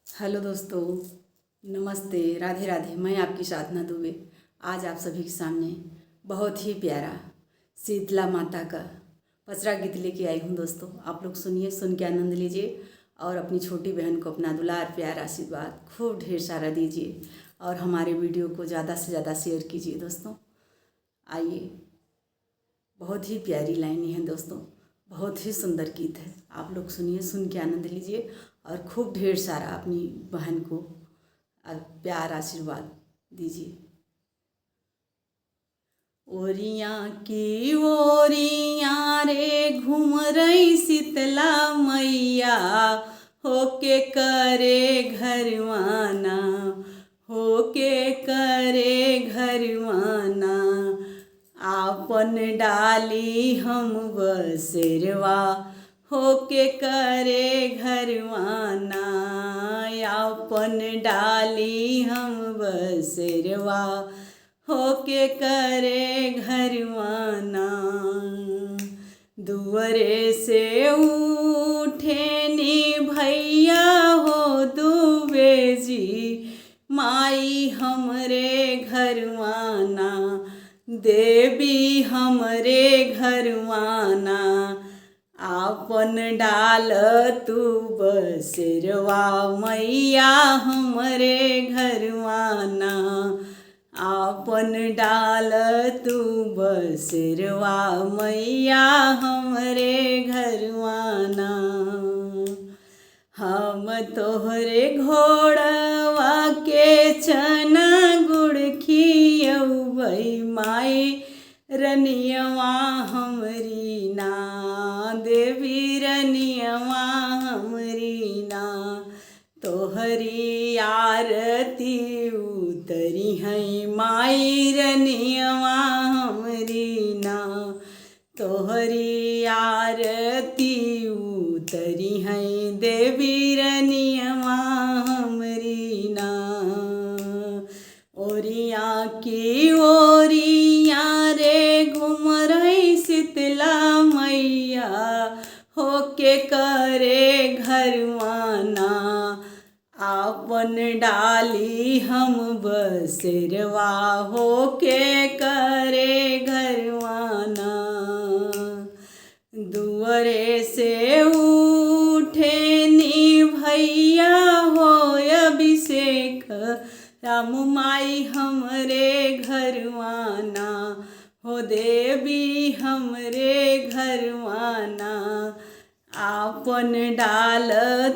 Hello दोस्तों, नमस्ते, राधे राधे। मैं आपकी साधना दुबे आज आप सभी के सामने बहुत ही प्यारा शीतला माता का पचरा गीत लेके आई हूँ। दोस्तों, आप लोग सुनिए, सुन के आनंद लीजिए और अपनी छोटी बहन को अपना दुलार प्यार आशीर्वाद खूब ढेर सारा दीजिए और हमारे वीडियो को ज़्यादा से ज़्यादा शेयर कीजिए। दोस्तों आइए, बहुत ही प्यारी लाइनें हैं दोस्तों, बहुत ही सुंदर गीत है। आप लोग सुनिए, सुन के आनंद लीजिए और खूब ढेर सारा अपनी बहन को प्यार आशीर्वाद दीजिए। ओरियाँ की ओरियाँ रे घूम रही शीतला मैया, होके करे घरवाना, होके करे घरवाना। आपन डाली हम बसेरवा, होके करे घरवाना। आपन डाली हम बसेरवा, होके करे घरवाना। दुअरे से उठेनी भैया हो दुबे जी, माई हमरे घरवाना, देवी हमरे घरवाना। आपन डाल तू बसेरवा, मैया हमरे घरवाना। आपन डाल तू बसेरवा, मैया हमरे घरवाना। हम तोहरे घोड़वा के चना गुड़ खियौबै, माई रनियवा हमरी ना, देवी रनियवा हमरी ना। तोहरी आरती उतरी है, माई रनियवा हमरी ना। तोहरी आरती उतरी है, देवी रनियवा हमरी ना। ओरियाँ की ओरियाँ रे घूम रही शीतला मैया, होके करे घरवाना। आपन डाली हम बसेरवा, होके करे घरवाना। दुअरे से उठेनी भैया हो अभिषेक, राम माई हमरे घरवाना, हो देवी हमरे घरवाना। आपन डाल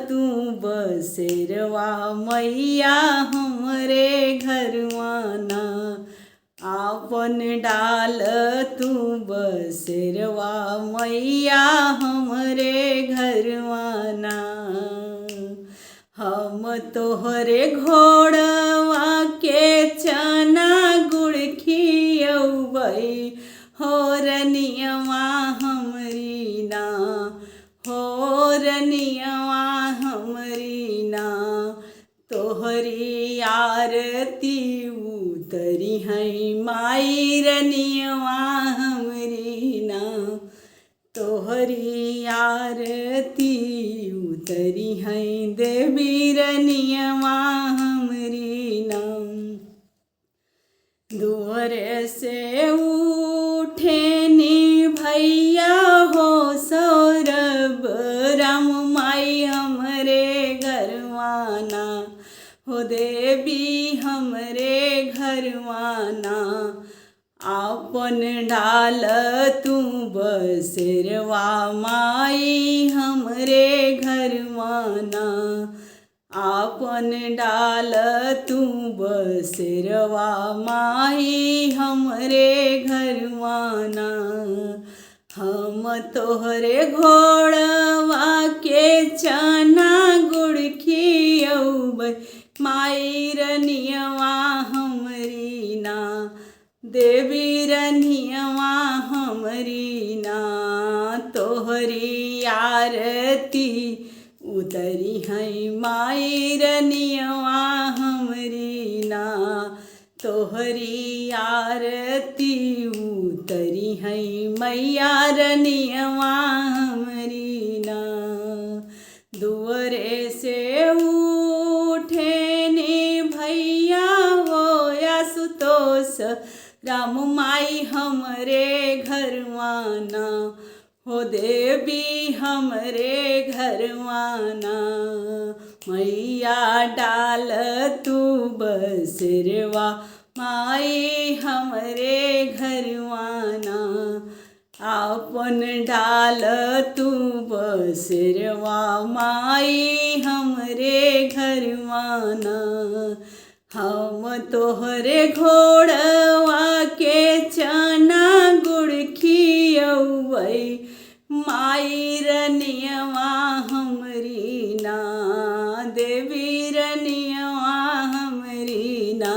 तू बसेरवा, मैया हमरे घरवाना। आपन डाल तू बसेरवा, मैया हमरे घरवाना। हम तोहरे घोड़वा के चना गुड़ खियौबै, हो रनियवा हमरी ना, हो रनियवा हमरी ना। तोहरी आरती उतरी है, माई रनियवा हमरी ना। तोहरी आरती उतरी है, देवी रनियवा हमरी ना। दुअरे से उठेनी भैया हो सौरभ, राम माई हमरे घरवाना, हो देवी हमरे घरवाना। आपन डाल तू बसेरवा, माई हमरे घरवाना। आपन डाल तू बसेरवा, माई हमरे घरवाना। हम तोहरे घोड़वा के चना गुड़ खियौबै, माई रनियवा हमरी ना, देवी रनियवा हमरी ना। तोहरी आरती उतरी है, माई रनियवा हमरी ना। तोहरी आरती उतरी है, मैया रनियवा हमरी ना। दुअरे से होस, राम माई हमरे घरवाना हो देवी हमरे घरवाना। मैया डाल तू बसेरवा माई हमरे घरवाना, आपन डाल तू बसेरवा माई हमरे घरवाना। हम तोहरे घोड़वा के चना गुड़ खियौबै माई रनियवा हमरी ना, देवी रनियवा हमरी ना।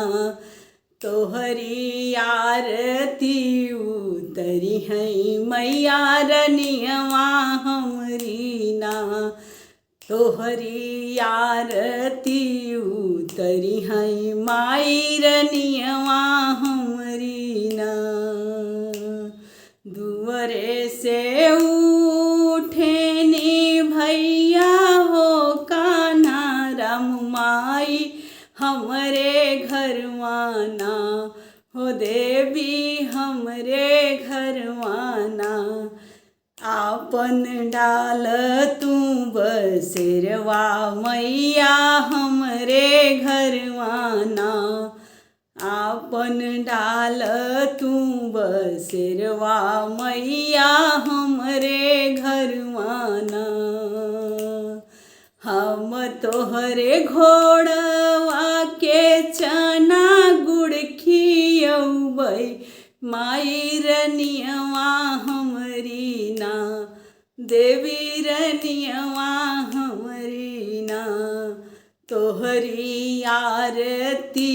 तोहरी आरती उतरी है मैया रनियवा हमरी ना, तोहरी आरती उतरी है माई रनियवा हमरी ना। दुअरे से उठेनी भैया हो कान्हा, राम माई हमरे घरवाना हो देवी हमरे घरवाना। आपन डाल तू बसेरवा मैया हमरे घरवाना, आपन डाल तू बसेरवा मैया हमरे घरवाना। हम तोहरे घोड़वा के चना गुड़ खियौबै माई रनियवा हमरी ना, देवी रनियवा हमरी ना। तोहरी आरती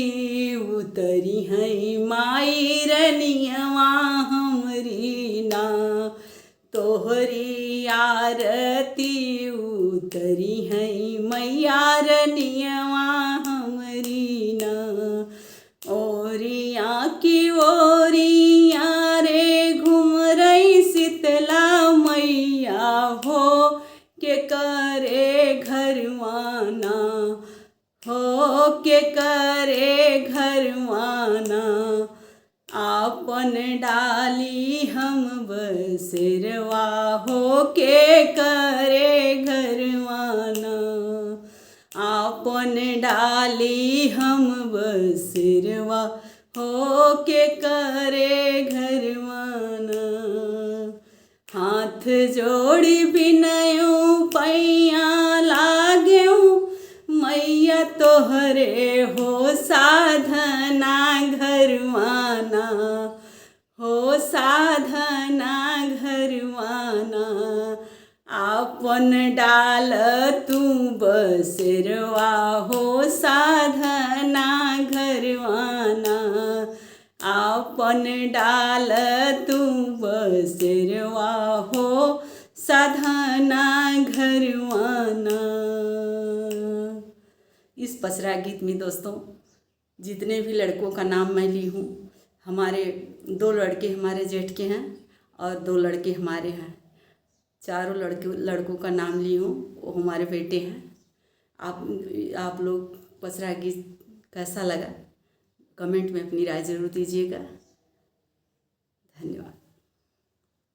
उतरी है माई रनियवा हमरी ना, तोहरी आरती उतरी है मैया रनियवा हमरी ना। ओरिया की ओरिया रे घूम रही शीतला मैया हो के करे घरवाना, हो के करे घरवाना। आपन डाली हम बसेरवा हो के करे घरवाना, आपन डाली हम बसेरवा हो के करे घरवाना। हाथ जोड़ी बिनयूं पैया लागेऊं मैया तोहरे हो साधना घरवाना, हो साधना घरवाना। आपन डाल तू बसेरवा हो साधना घरवाना, आपन डाल तू बसेरवा हो साधना घरवाना। इस पचरा गीत में दोस्तों जितने भी लड़कों का नाम मैं ली हूँ, हमारे 2 लड़के हमारे जेठ के हैं और 2 लड़के हमारे हैं। चारों लड़कों का नाम ली हूँ, वो हमारे बेटे हैं। आप लोग पचरा गीत कैसा लगा कमेंट में अपनी राय ज़रूर दीजिएगा। धन्यवाद।